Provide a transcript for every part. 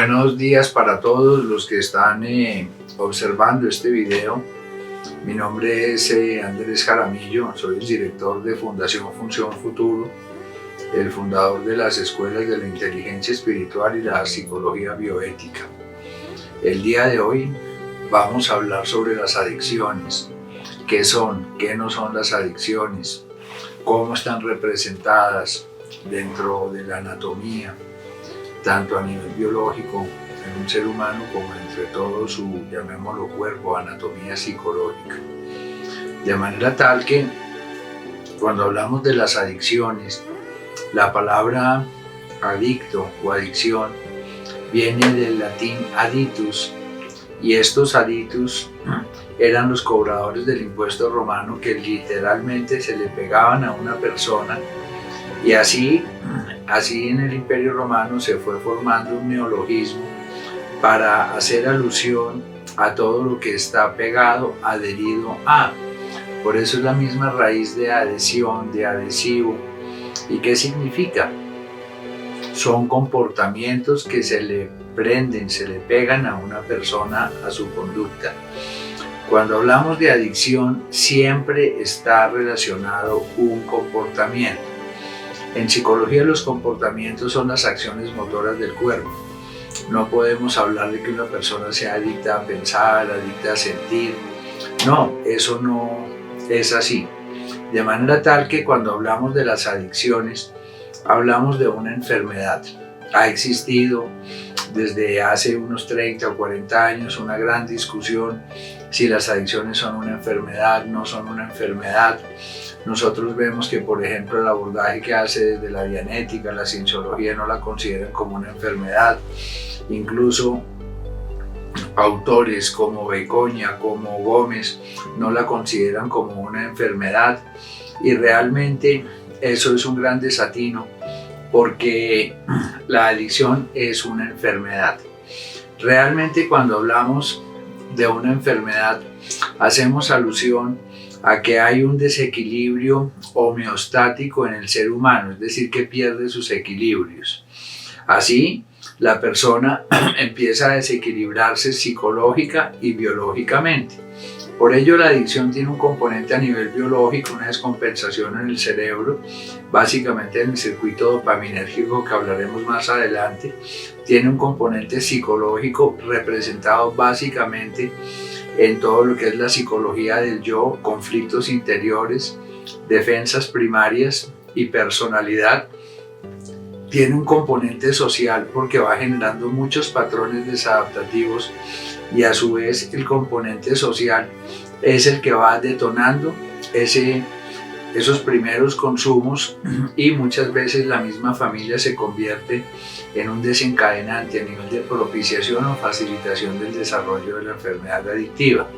Buenos días para todos los que están observando este video. Mi nombre es Andrés Jaramillo, soy el director de Fundación Función Futuro, el fundador de las escuelas de la inteligencia espiritual y la psicología bioética. El día de hoy vamos a hablar sobre las adicciones. ¿Qué son? ¿Qué no son las adicciones? ¿Cómo están representadas dentro de la anatomía, tanto a nivel biológico en un ser humano como entre todo su, llamémoslo, cuerpo, anatomía psicológica? De manera tal que cuando hablamos de las adicciones, la palabra adicto o adicción viene del latín aditus, y estos aditus eran los cobradores del impuesto romano que literalmente se le pegaban a una persona, y así en el Imperio Romano se fue formando un neologismo para hacer alusión a todo lo que está pegado, adherido a. Por eso es la misma raíz de adhesión, de adhesivo. ¿Y qué significa? Son comportamientos que se le prenden, se le pegan a una persona, a su conducta. Cuando hablamos de adicción, siempre está relacionado un comportamiento. En psicología, los comportamientos son las acciones motoras del cuerpo. No podemos hablar de que una persona sea adicta a pensar, adicta a sentir. No, eso no es así. De manera tal que cuando hablamos de las adicciones, hablamos de una enfermedad. Ha existido desde hace unos 30 o 40 años una gran discusión si las adicciones son una enfermedad, no son una enfermedad. Nosotros vemos que, por ejemplo, el abordaje que hace desde la dianética, la cienciología, no la consideran como una enfermedad. Incluso autores como Becoña, como Gómez, no la consideran como una enfermedad. Y realmente eso es un gran desatino, porque la adicción es una enfermedad. Realmente, cuando hablamos de una enfermedad, hacemos alusión a que hay un desequilibrio homeostático en el ser humano, es decir, que pierde sus equilibrios. Así, la persona empieza a desequilibrarse psicológica y biológicamente. Por ello, la adicción tiene un componente a nivel biológico, una descompensación en el cerebro, básicamente en el circuito dopaminérgico que hablaremos más adelante. Tiene un componente psicológico representado básicamente en todo lo que es la psicología del yo, conflictos interiores, defensas primarias y personalidad. Tiene un componente social porque va generando muchos patrones desadaptativos, y a su vez el componente social es el que va detonando esos primeros consumos, y muchas veces la misma familia se convierte en un desencadenante a nivel de propiciación o facilitación del desarrollo de la enfermedad adictiva.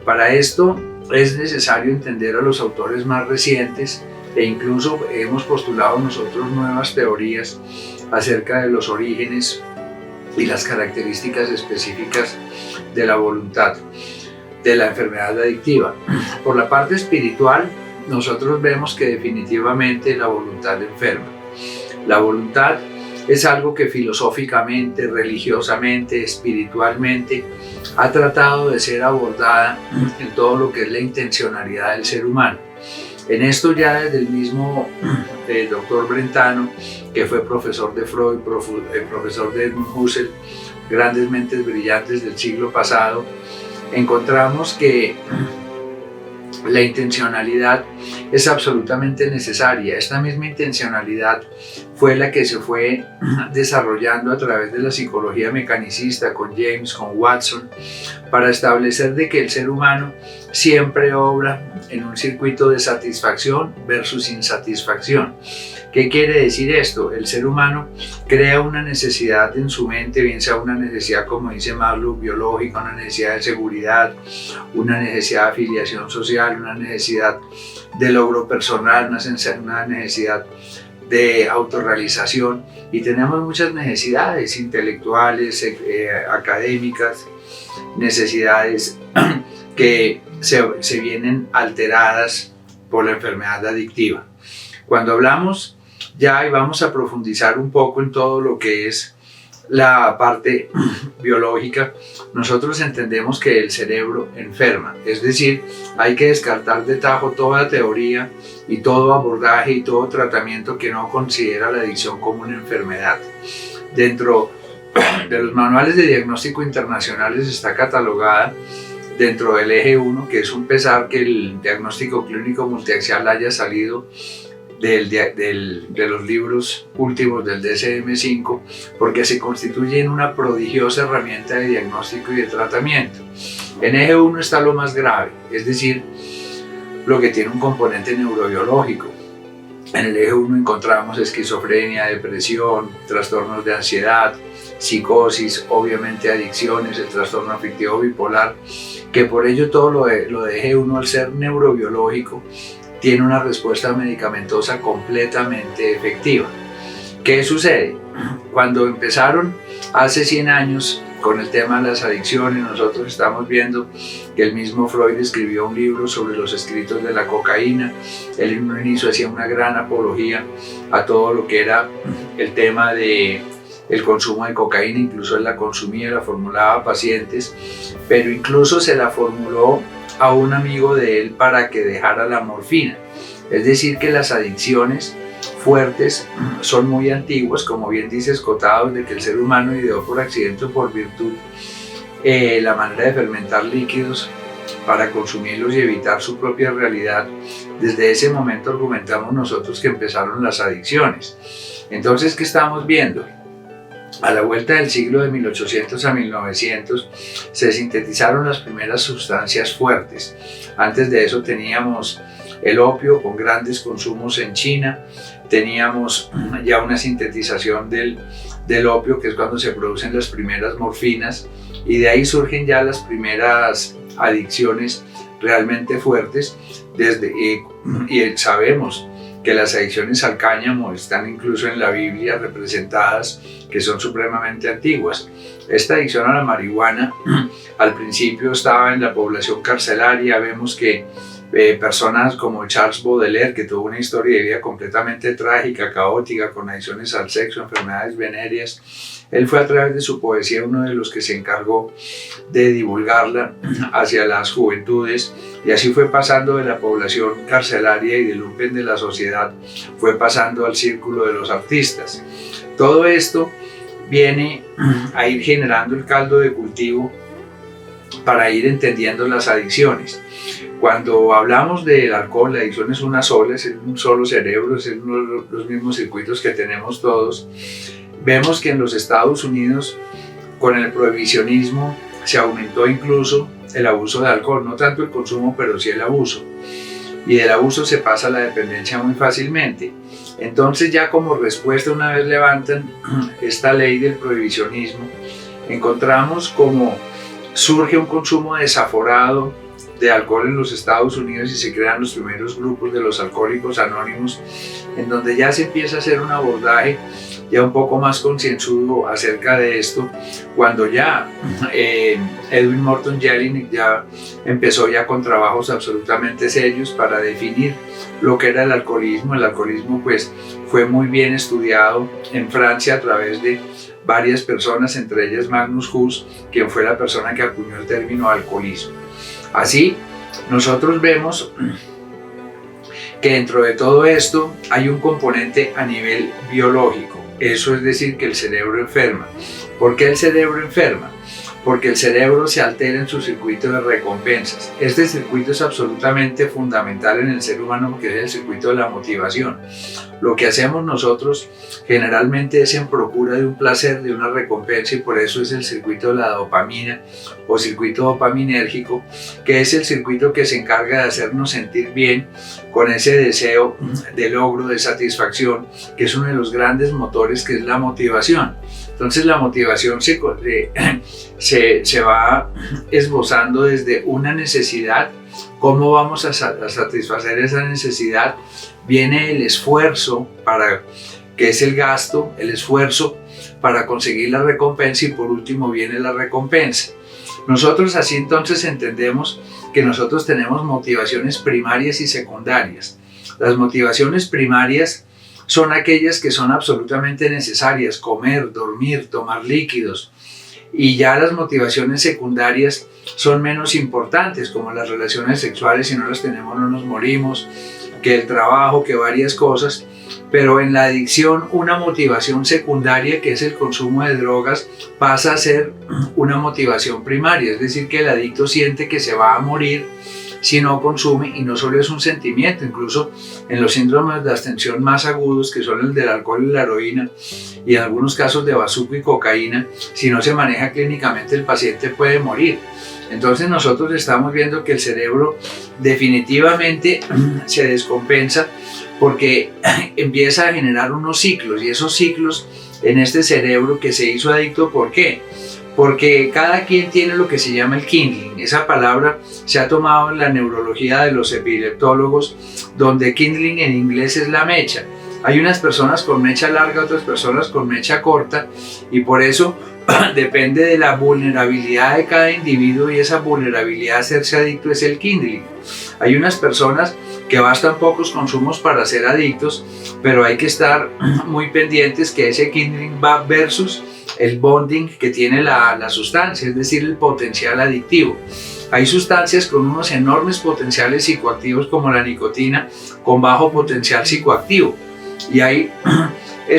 Para esto es necesario entender a los autores más recientes, e incluso hemos postulado nosotros nuevas teorías acerca de los orígenes y las características específicas de la voluntad de la enfermedad adictiva. Por la parte espiritual, nosotros vemos que definitivamente la voluntad enferma. La voluntad es algo que filosóficamente, religiosamente, espiritualmente ha tratado de ser abordada en todo lo que es la intencionalidad del ser humano. En esto ya desde el mismo doctor Brentano, que fue profesor de Freud, profesor de Edmund Husserl, grandes mentes brillantes del siglo pasado, encontramos que la intencionalidad es absolutamente necesaria. Esta misma intencionalidad fue la que se fue desarrollando a través de la psicología mecanicista con James, con Watson, para establecer de que el ser humano siempre obra en un circuito de satisfacción versus insatisfacción. ¿Qué quiere decir esto? El ser humano crea una necesidad en su mente, bien sea una necesidad, como dice Maslow, biológica, una necesidad de seguridad, una necesidad de afiliación social, una necesidad de logro personal, una necesidad de autorrealización, y tenemos muchas necesidades intelectuales, académicas, necesidades que se vienen alteradas por la enfermedad adictiva. Cuando hablamos ya, y vamos a profundizar un poco en todo lo que es la parte biológica, nosotros entendemos que el cerebro enferma, es decir, hay que descartar de tajo toda teoría y todo abordaje y todo tratamiento que no considera la adicción como una enfermedad. Dentro de los manuales de diagnóstico internacionales está catalogada dentro del eje 1, que es un pesar que el diagnóstico clínico multiaxial haya salido de los libros últimos del DSM-5, porque se constituye en una prodigiosa herramienta de diagnóstico y de tratamiento. En eje 1 está lo más grave, es decir, lo que tiene un componente neurobiológico. En el eje 1 encontramos esquizofrenia, depresión, trastornos de ansiedad, psicosis, obviamente adicciones, el trastorno afectivo bipolar, que por ello todo lo de eje 1, al ser neurobiológico, tiene una respuesta medicamentosa completamente efectiva. ¿Qué sucede? Cuando empezaron hace 100 años con el tema de las adicciones, nosotros estamos viendo que el mismo Freud escribió un libro sobre los escritos de la cocaína. Él en un inicio hacía una gran apología a todo lo que era el tema de el consumo de cocaína, incluso él la consumía, la formulaba a pacientes, pero incluso se la formuló a un amigo de él para que dejara la morfina. Es decir, que las adicciones fuertes son muy antiguas, como bien dice Escotado, de que el ser humano ideó por accidente o por virtud la manera de fermentar líquidos para consumirlos y evitar su propia realidad. Desde ese momento argumentamos nosotros que empezaron las adicciones. Entonces, ¿qué estamos viendo? A la vuelta del siglo de 1800 a 1900 se sintetizaron las primeras sustancias fuertes. Antes de eso teníamos el opio con grandes consumos en China, teníamos ya una sintetización del opio, que es cuando se producen las primeras morfinas, y de ahí surgen ya las primeras adicciones realmente fuertes. Y sabemos que las adicciones al cáñamo están incluso en la Biblia representadas, que son supremamente antiguas. Esta adicción a la marihuana al principio estaba en la población carcelaria. Vemos que personas como Charles Baudelaire, que tuvo una historia de vida completamente trágica, caótica, con adicciones al sexo, enfermedades venéreas, él fue a través de su poesía uno de los que se encargó de divulgarla hacia las juventudes, y así fue pasando de la población carcelaria y del lumpen de la sociedad, fue pasando al círculo de los artistas. Todo esto viene a ir generando el caldo de cultivo para ir entendiendo las adicciones. Cuando hablamos del alcohol, la adicción es una sola, es un solo cerebro, es uno de los mismos circuitos que tenemos todos. Vemos que en los Estados Unidos, con el prohibicionismo, se aumentó incluso el abuso de alcohol, no tanto el consumo, pero sí el abuso. Y del abuso se pasa a la dependencia muy fácilmente. Entonces, ya como respuesta, una vez levantan esta ley del prohibicionismo, encontramos como surge un consumo desaforado de alcohol en los Estados Unidos y se crean los primeros grupos de los alcohólicos anónimos, en donde ya se empieza a hacer un abordaje ya un poco más concienzudo acerca de esto, cuando ya Edwin Morton Jellinek ya empezó ya con trabajos absolutamente serios para definir lo que era el alcoholismo. El alcoholismo pues fue muy bien estudiado en Francia a través de varias personas, entre ellas Magnus Huss, quien fue la persona que acuñó el término alcoholismo. Así, nosotros vemos que dentro de todo esto hay un componente a nivel biológico. Eso es decir, que el cerebro enferma. ¿Por qué el cerebro enferma? Porque el cerebro se altera en su circuito de recompensas. Este circuito es absolutamente fundamental en el ser humano porque es el circuito de la motivación. Lo que hacemos nosotros generalmente es en procura de un placer, de una recompensa, y por eso es el circuito de la dopamina o circuito dopaminérgico, que es el circuito que se encarga de hacernos sentir bien con ese deseo de logro, de satisfacción, que es uno de los grandes motores, que es la motivación. Entonces la motivación se va esbozando desde una necesidad. ¿Cómo vamos a satisfacer esa necesidad? Viene el esfuerzo, que es el gasto, el esfuerzo para conseguir la recompensa, y por último viene la recompensa. Nosotros así entonces entendemos que nosotros tenemos motivaciones primarias y secundarias. Las motivaciones primarias son aquellas que son absolutamente necesarias: comer, dormir, tomar líquidos. Y ya las motivaciones secundarias son menos importantes, como las relaciones sexuales: si no las tenemos no nos morimos, que el trabajo, que varias cosas. Pero en la adicción, una motivación secundaria, que es el consumo de drogas, pasa a ser una motivación primaria. Es decir, que el adicto siente que se va a morir si no consume, y no solo es un sentimiento. Incluso en los síndromes de abstención más agudos, que son el del alcohol y la heroína, y en algunos casos de bazuco y cocaína, si no se maneja clínicamente, el paciente puede morir. Entonces nosotros estamos viendo que el cerebro definitivamente se descompensa, porque empieza a generar unos ciclos, y esos ciclos en este cerebro que se hizo adicto, ¿por qué? Porque cada quien tiene lo que se llama el kindling. Esa palabra se ha tomado en la neurología de los epileptólogos, donde kindling en inglés es la mecha. Hay unas personas con mecha larga, otras personas con mecha corta, y por eso depende de la vulnerabilidad de cada individuo, y esa vulnerabilidad a hacerse adicto es el kindling. Hay unas personas que bastan pocos consumos para ser adictos, pero hay que estar muy pendientes que ese kindling va versus el bonding que tiene la sustancia, es decir, el potencial adictivo. Hay sustancias con unos enormes potenciales psicoactivos, como la nicotina, con bajo potencial psicoactivo, y hay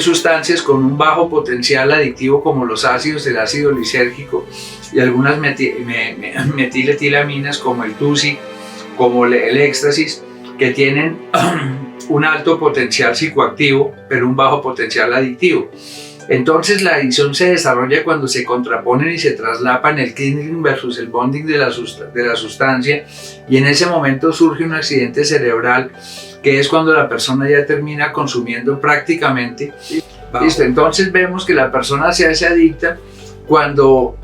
sustancias con un bajo potencial adictivo, como los ácidos, el ácido lisérgico y algunas metiletilaminas, como el tusi, como el éxtasis, que tienen un alto potencial psicoactivo pero un bajo potencial adictivo. Entonces la adicción se desarrolla cuando se contraponen y se traslapan el kindling versus el bonding de la sustancia, y en ese momento surge un accidente cerebral, que es cuando la persona ya termina consumiendo prácticamente. Listo, entonces vemos que la persona se hace adicta cuando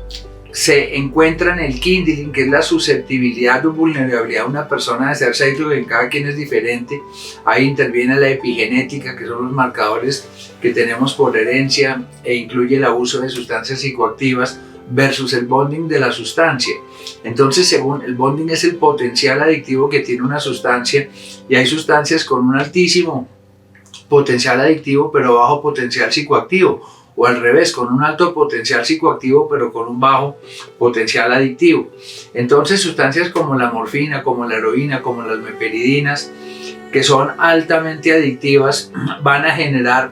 se encuentra en el kindling, que es la susceptibilidad o vulnerabilidad de una persona de hacerse adicto, que en cada quien es diferente. Ahí interviene la epigenética, que son los marcadores que tenemos por herencia, e incluye el abuso de sustancias psicoactivas, versus el bonding de la sustancia. Entonces, según el bonding, es el potencial adictivo que tiene una sustancia, y hay sustancias con un altísimo potencial adictivo pero bajo potencial psicoactivo, o al revés, con un alto potencial psicoactivo pero con un bajo potencial adictivo. Entonces, sustancias como la morfina, como la heroína, como las meperidinas, que son altamente adictivas, van a generar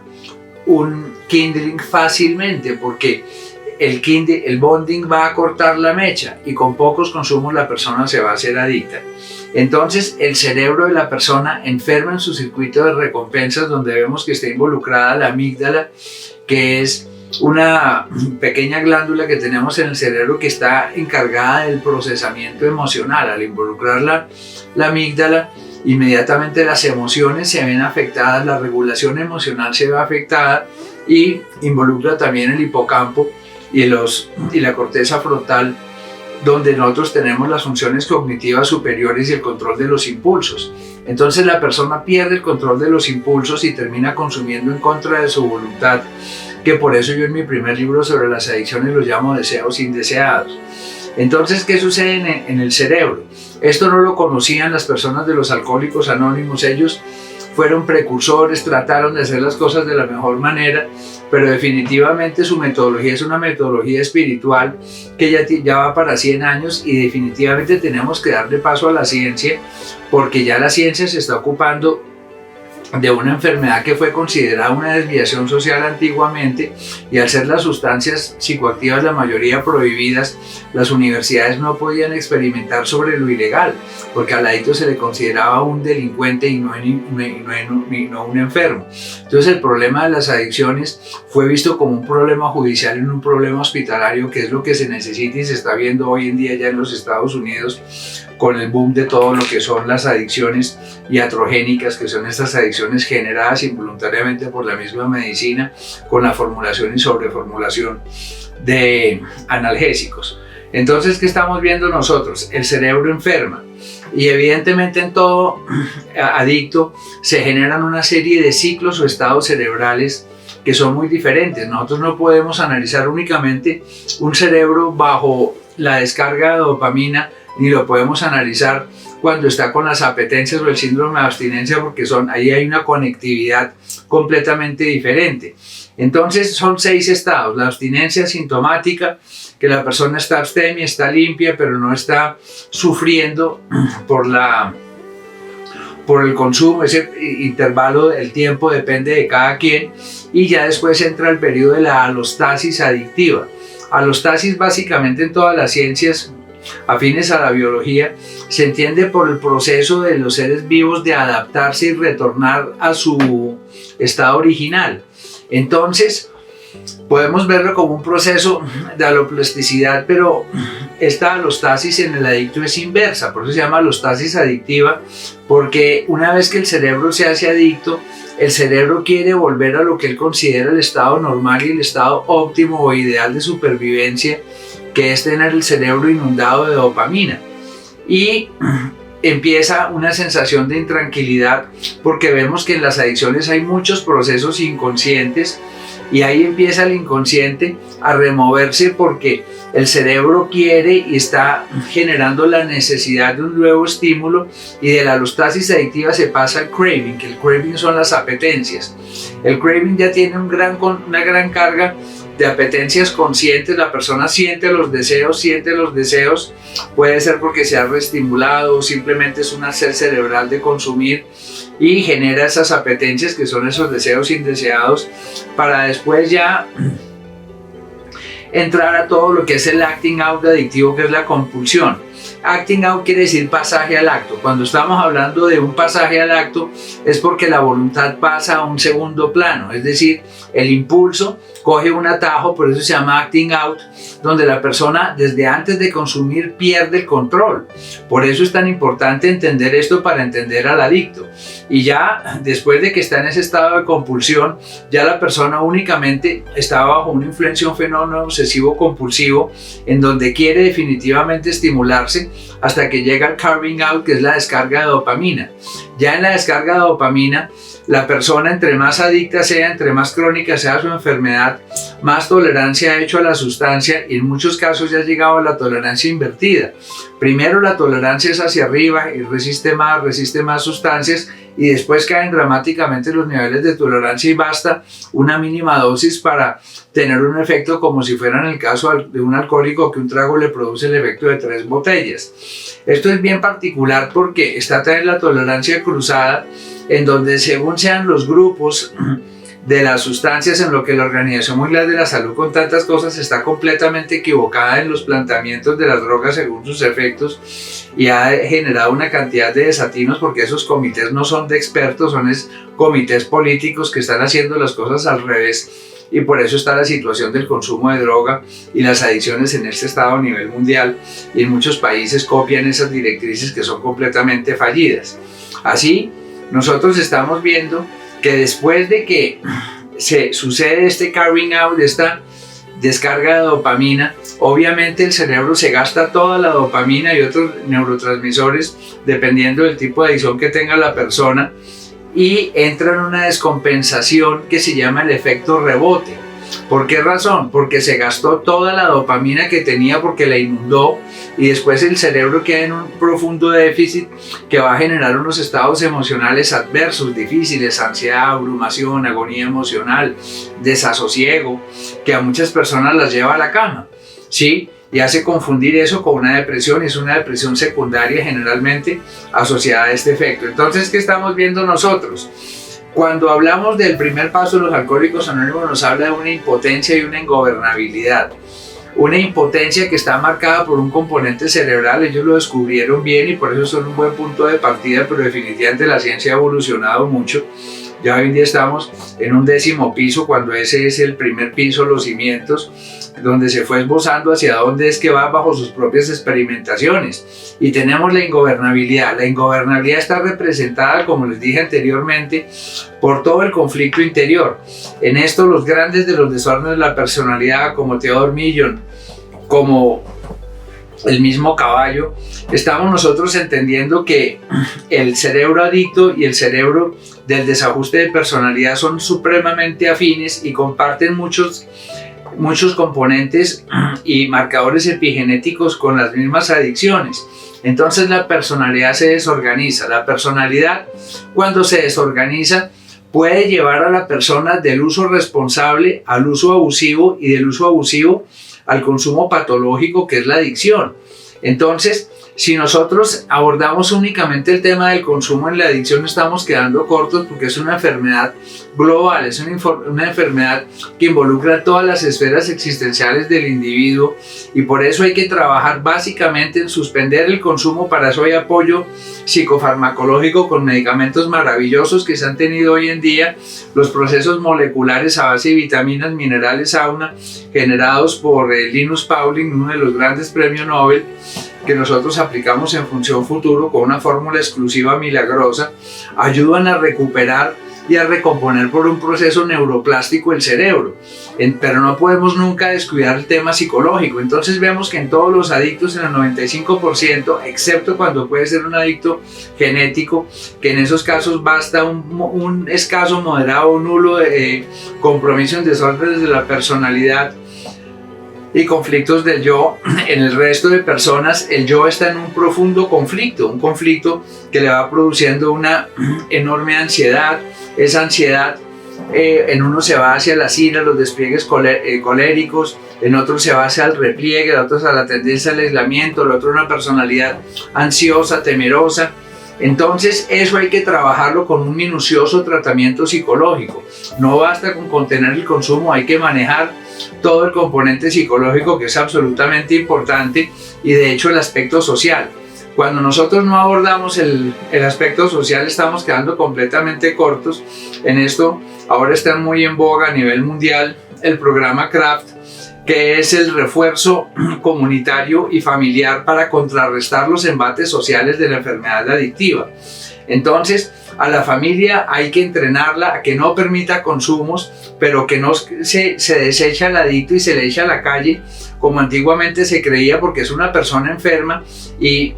un kindling fácilmente, porque el bonding va a cortar la mecha, y con pocos consumos la persona se va a hacer adicta. Entonces, el cerebro de la persona enferma en su circuito de recompensas, donde vemos que está involucrada la amígdala, que es una pequeña glándula que tenemos en el cerebro que está encargada del procesamiento emocional. Al involucrar la amígdala, inmediatamente las emociones se ven afectadas, la regulación emocional se ve afectada, y involucra también el hipocampo y la corteza frontal, donde nosotros tenemos las funciones cognitivas superiores y el control de los impulsos. Entonces la persona pierde el control de los impulsos y termina consumiendo en contra de su voluntad, que por eso yo en mi primer libro sobre las adicciones lo llamo deseos indeseados. Entonces, ¿qué sucede en el cerebro? Esto no lo conocían las personas de los Alcohólicos Anónimos. Ellos fueron precursores, trataron de hacer las cosas de la mejor manera, pero definitivamente su metodología es una metodología espiritual que ya va para 100 años, y definitivamente tenemos que darle paso a la ciencia, porque ya la ciencia se está ocupando de una enfermedad que fue considerada una desviación social antiguamente, y al ser las sustancias psicoactivas la mayoría prohibidas, las universidades no podían experimentar sobre lo ilegal, porque al adicto se le consideraba un delincuente y no un enfermo. Entonces el problema de las adicciones fue visto como un problema judicial y no un problema hospitalario, que es lo que se necesita y se está viendo hoy en día ya en los Estados Unidos, con el boom de todo lo que son las adicciones iatrogénicas, que son estas adicciones generadas involuntariamente por la misma medicina, con la formulación y sobreformulación de analgésicos. Entonces, ¿qué estamos viendo nosotros? El cerebro enferma, y evidentemente en todo adicto se generan una serie de ciclos o estados cerebrales que son muy diferentes. Nosotros no podemos analizar únicamente un cerebro bajo la descarga de dopamina, ni lo podemos analizar cuando está con las apetencias o el síndrome de abstinencia, porque ahí hay una conectividad completamente diferente. Entonces son 6 estados: la abstinencia sintomática, que la persona está abstemia, está limpia, pero no está sufriendo por el consumo. Ese intervalo, el tiempo depende de cada quien. Y ya después entra el periodo de la alostasis adictiva. Alostasis, básicamente en todas las ciencias afines a la biología, se entiende por el proceso de los seres vivos de adaptarse y retornar a su estado original. Entonces podemos verlo como un proceso de aloplasticidad, pero esta alostasis en el adicto es inversa. Por eso se llama alostasis adictiva, porque una vez que el cerebro se hace adicto, el cerebro quiere volver a lo que él considera el estado normal y el estado óptimo o ideal de supervivencia, que es tener el cerebro inundado de dopamina. Y empieza una sensación de intranquilidad, porque vemos que en las adicciones hay muchos procesos inconscientes, y ahí empieza el inconsciente a removerse, porque el cerebro quiere y está generando la necesidad de un nuevo estímulo, y de la alostasis adictiva se pasa al craving, que el craving son las apetencias. El craving ya tiene una gran carga de apetencias conscientes. La persona siente los deseos, puede ser porque se ha reestimulado o simplemente es un hacer cerebral de consumir, y genera esas apetencias que son esos deseos indeseados, para después ya entrar a todo lo que es el acting out adictivo, que es la compulsión. Acting out quiere decir pasaje al acto. Cuando estamos hablando de un pasaje al acto, es porque la voluntad pasa a un segundo plano, es decir, el impulso coge un atajo. Por eso se llama acting out, donde la persona desde antes de consumir pierde el control. Por eso es tan importante entender esto, para entender al adicto. Y ya después de que está en ese estado de compulsión, ya la persona únicamente está bajo una influencia, un fenómeno obsesivo compulsivo, en donde quiere definitivamente estimularse, hasta que llega el carving out, que es la descarga de dopamina. Ya en la descarga de dopamina, la persona, entre más adicta sea, entre más crónica sea su enfermedad, más tolerancia ha hecho a la sustancia, y en muchos casos ya ha llegado a la tolerancia invertida. Primero la tolerancia es hacia arriba y resiste más sustancias, y después caen dramáticamente los niveles de tolerancia, y basta una mínima dosis para tener un efecto como si fuera en el caso de un alcohólico, que un trago le produce el efecto de 3 botellas. Esto es bien particular porque está también la tolerancia cruzada, en donde según sean los grupos de las sustancias, en lo que la Organización Mundial de la Salud, con tantas cosas, está completamente equivocada en los planteamientos de las drogas según sus efectos, y ha generado una cantidad de desatinos, porque esos comités no son de expertos, son comités políticos que están haciendo las cosas al revés, y por eso está la situación del consumo de droga y las adicciones en este estado a nivel mundial, y en muchos países copian esas directrices que son completamente fallidas. Así, nosotros estamos viendo que después de que se sucede este carrying out, esta descarga de dopamina, obviamente el cerebro se gasta toda la dopamina y otros neurotransmisores dependiendo del tipo de adicción que tenga la persona, y entra en una descompensación que se llama el efecto rebote. ¿Por qué razón? Porque se gastó toda la dopamina que tenía, porque la inundó, y después el cerebro queda en un profundo déficit que va a generar unos estados emocionales adversos, difíciles: ansiedad, abrumación, agonía emocional, desasosiego, que a muchas personas las lleva a la cama, ¿sí? Y hace confundir eso con una depresión, y es una depresión secundaria generalmente asociada a este efecto. Entonces, ¿qué estamos viendo nosotros? Cuando hablamos del primer paso de los Alcohólicos Anónimos, nos habla de una impotencia y una ingobernabilidad. Una impotencia que está marcada por un componente cerebral. Ellos lo descubrieron bien y por eso son un buen punto de partida, pero definitivamente la ciencia ha evolucionado mucho. Ya hoy en día estamos en un 10º piso, cuando ese es el primer piso, los cimientos, donde se fue esbozando hacia dónde es que va bajo sus propias experimentaciones. Y tenemos la ingobernabilidad. La ingobernabilidad está representada, como les dije anteriormente, por todo el conflicto interior. En esto, los grandes de los desórdenes de la personalidad, como Theodore Millon, como el mismo Caballo, estamos nosotros entendiendo que el cerebro adicto y el cerebro del desajuste de personalidad son supremamente afines y comparten muchos componentes y marcadores epigenéticos con las mismas adicciones. entonces la personalidad se desorganiza. La personalidad, cuando se desorganiza, puede llevar a la persona del uso responsable al uso abusivo y del uso abusivo al consumo patológico, que es la adicción. Entonces, si nosotros abordamos únicamente el tema del consumo en la adicción, estamos quedando cortos, porque es una enfermedad global, es una enfermedad que involucra todas las esferas existenciales del individuo, y por eso hay que trabajar básicamente en suspender el consumo. Para eso hay apoyo psicofarmacológico con medicamentos maravillosos que se han tenido hoy en día, los procesos moleculares a base de vitaminas, minerales, sauna, generados por Linus Pauling, uno de los grandes premios Nobel, que nosotros aplicamos en Función Futuro con una fórmula exclusiva milagrosa, ayudan a recuperar y a recomponer por un proceso neuroplástico el cerebro. Pero no podemos nunca descuidar el tema psicológico. Entonces vemos que en todos los adictos, en el 95%, excepto cuando puede ser un adicto genético, que en esos casos basta un escaso, moderado o nulo compromiso en desórdenes de la personalidad y conflictos del yo. En el resto de personas el yo está en un profundo conflicto, un conflicto que le va produciendo una enorme ansiedad. Esa ansiedad en uno se va hacia las iras, los despliegues coléricos, en otro se va hacia el repliegue, en otros a la tendencia al aislamiento, el otro una personalidad ansiosa, temerosa. Entonces eso hay que trabajarlo con un minucioso tratamiento psicológico. No basta con contener el consumo, hay que manejar todo el componente psicológico, que es absolutamente importante, y de hecho el aspecto social. Cuando nosotros no abordamos el aspecto social, estamos quedando completamente cortos. En esto ahora está muy en boga a nivel mundial el programa CRAFT, que es el refuerzo comunitario y familiar para contrarrestar los embates sociales de la enfermedad adictiva. Entonces, a la familia hay que entrenarla a que no permita consumos, pero que no se desecha al adicto y se le echa a la calle, como antiguamente se creía, porque es una persona enferma, y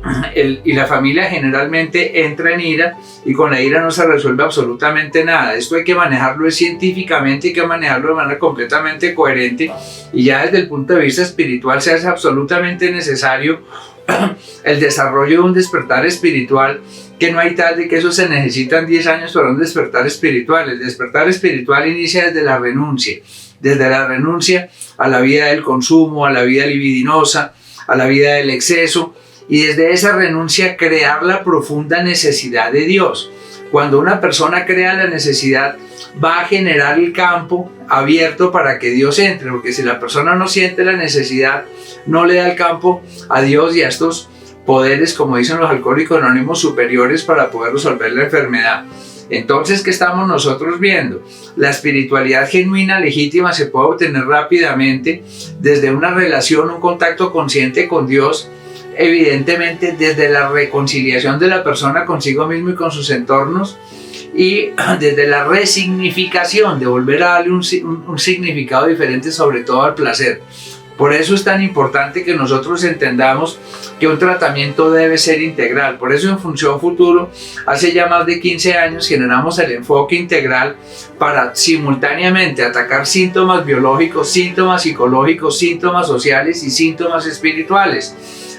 la familia generalmente entra en ira, y con la ira no se resuelve absolutamente nada. Esto hay que manejarlo científicamente, hay que manejarlo de manera completamente coherente, y ya desde el punto de vista espiritual se hace absolutamente necesario el desarrollo de un despertar espiritual, que no hay tal de que eso se necesitan 10 años para un despertar espiritual. El despertar espiritual inicia desde la renuncia a la vida del consumo, a la vida libidinosa, a la vida del exceso, y desde esa renuncia crear la profunda necesidad de Dios. Cuando una persona crea la necesidad, va a generar el campo abierto para que Dios entre, porque si la persona no siente la necesidad, no le da el campo a Dios y a estos poderes, como dicen los alcohólicos anónimos, superiores para poder resolver la enfermedad. Entonces, ¿qué estamos nosotros viendo? La espiritualidad genuina, legítima, se puede obtener rápidamente desde una relación, un contacto consciente con Dios, evidentemente desde la reconciliación de la persona consigo mismo y con sus entornos, y desde la resignificación, de volver a darle un significado diferente, sobre todo al placer. Por eso es tan importante que nosotros entendamos que un tratamiento debe ser integral. Por eso en Función Futuro, hace ya más de 15 años, generamos el enfoque integral para simultáneamente atacar síntomas biológicos, síntomas psicológicos, síntomas sociales y síntomas espirituales.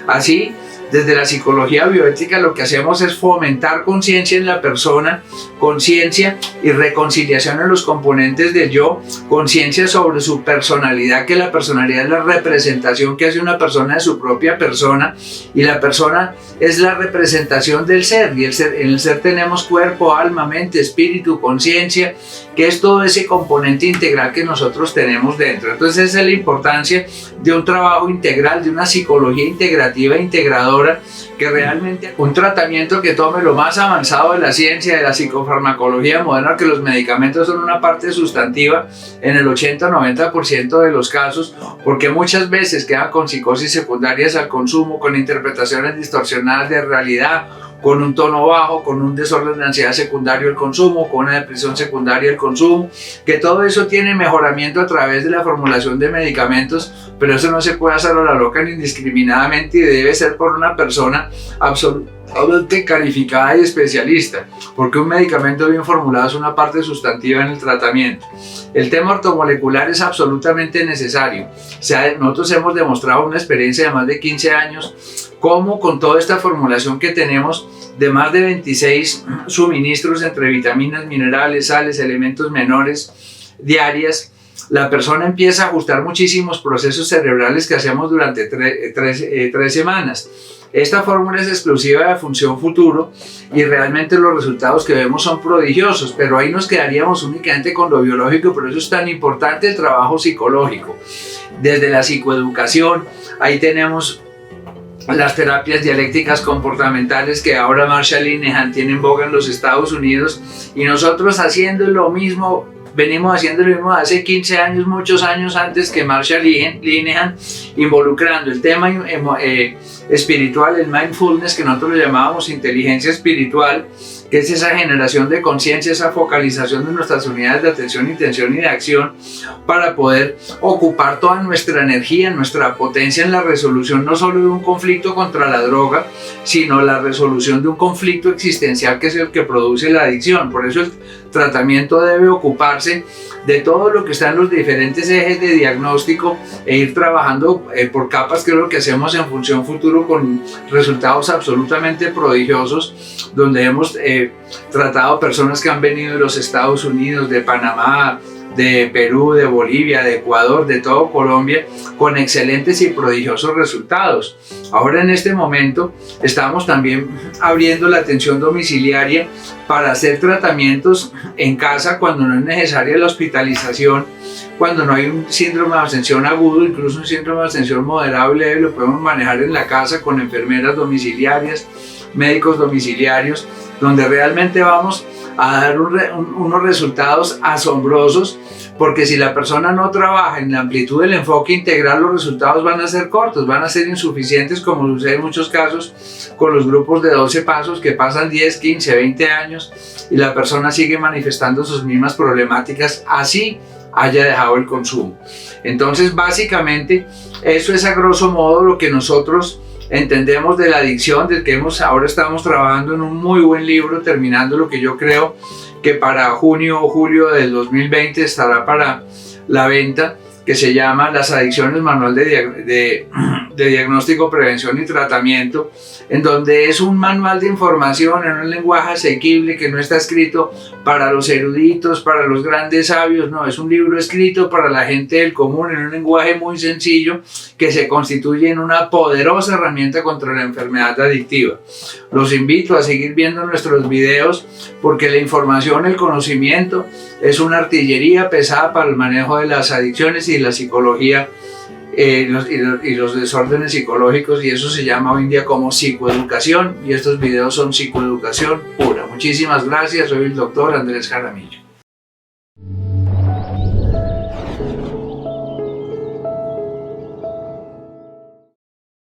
Así, desde la psicología bioética lo que hacemos es fomentar conciencia en la persona, conciencia y reconciliación en los componentes del yo, conciencia sobre su personalidad, que la personalidad es la representación que hace una persona de su propia persona, y la persona es la representación del ser, y en el ser tenemos cuerpo, alma, mente, espíritu, conciencia, que es todo ese componente integral que nosotros tenemos dentro. Entonces esa es la importancia de un trabajo integral, de una psicología integrativa, integradora, que realmente un tratamiento que tome lo más avanzado de la ciencia, de la psicofarmacología moderna, que los medicamentos son una parte sustantiva en el 80-90% de los casos, porque muchas veces quedan con psicosis secundarias al consumo, con interpretaciones distorsionadas de realidad, con un tono bajo, con un desorden de ansiedad secundario al consumo, con una depresión secundaria al consumo, que todo eso tiene mejoramiento a través de la formulación de medicamentos, pero eso no se puede hacer a la loca ni indiscriminadamente, y debe ser por una persona altamente calificada y especialista, porque un medicamento bien formulado es una parte sustantiva en el tratamiento. El tema ortomolecular es absolutamente necesario. Nosotros hemos demostrado una experiencia de más de 15 años cómo con toda esta formulación que tenemos de más de 26 suministros entre vitaminas, minerales, sales, elementos menores diarias, la persona empieza a ajustar muchísimos procesos cerebrales que hacemos durante 3 semanas. Esta fórmula es exclusiva de Función Futuro y realmente los resultados que vemos son prodigiosos, pero ahí nos quedaríamos únicamente con lo biológico, por eso es tan importante el trabajo psicológico. Desde la psicoeducación, ahí tenemos las terapias dialécticas comportamentales que ahora Marshall Linehan tiene en boga en los Estados Unidos, y nosotros haciendo lo mismo, venimos haciendo lo mismo hace 15 años, muchos años antes que Marshall Linehan, involucrando el tema espiritual, el mindfulness, que nosotros lo llamábamos inteligencia espiritual, que es esa generación de conciencia, esa focalización de nuestras unidades de atención, intención y de acción para poder ocupar toda nuestra energía, nuestra potencia en la resolución no solo de un conflicto contra la droga, sino la resolución de un conflicto existencial que es el que produce la adicción. Por eso el tratamiento debe ocuparse de todo lo que está en los diferentes ejes de diagnóstico e ir trabajando por capas, que es lo que hacemos en Función Futuro con resultados absolutamente prodigiosos, donde hemos tratado personas que han venido de los Estados Unidos, de Panamá, de Perú, de Bolivia, de Ecuador, de todo Colombia, con excelentes y prodigiosos resultados. Ahora en este momento estamos también abriendo la atención domiciliaria para hacer tratamientos en casa cuando no es necesaria la hospitalización, cuando no hay un síndrome de abstención agudo, incluso un síndrome de abstención moderado y leve, lo podemos manejar en la casa con enfermeras domiciliarias, médicos domiciliarios, donde realmente vamos a dar unos resultados asombrosos, porque si la persona no trabaja en la amplitud del enfoque integral, los resultados van a ser cortos, van a ser insuficientes, como sucede en muchos casos con los grupos de 12 pasos que pasan 10, 15, 20 años y la persona sigue manifestando sus mismas problemáticas, así haya dejado el consumo. Entonces, básicamente, eso es a grosso modo lo que nosotros entendemos de la adicción, del que ahora estamos trabajando en un muy buen libro, terminando lo que yo creo que para junio o julio del 2020 estará para la venta, que se llama Las Adicciones, Manual de Diagnóstico, Prevención y Tratamiento, en donde es un manual de información en un lenguaje asequible que no está escrito para los eruditos, para los grandes sabios, no, es un libro escrito para la gente del común en un lenguaje muy sencillo que se constituye en una poderosa herramienta contra la enfermedad adictiva. Los invito a seguir viendo nuestros videos porque la información, el conocimiento es una artillería pesada para el manejo de las adicciones y la psicología y los desórdenes psicológicos, y eso se llama hoy en día como psicoeducación, y estos videos son psicoeducación pura. Muchísimas gracias, soy el doctor Andrés Jaramillo.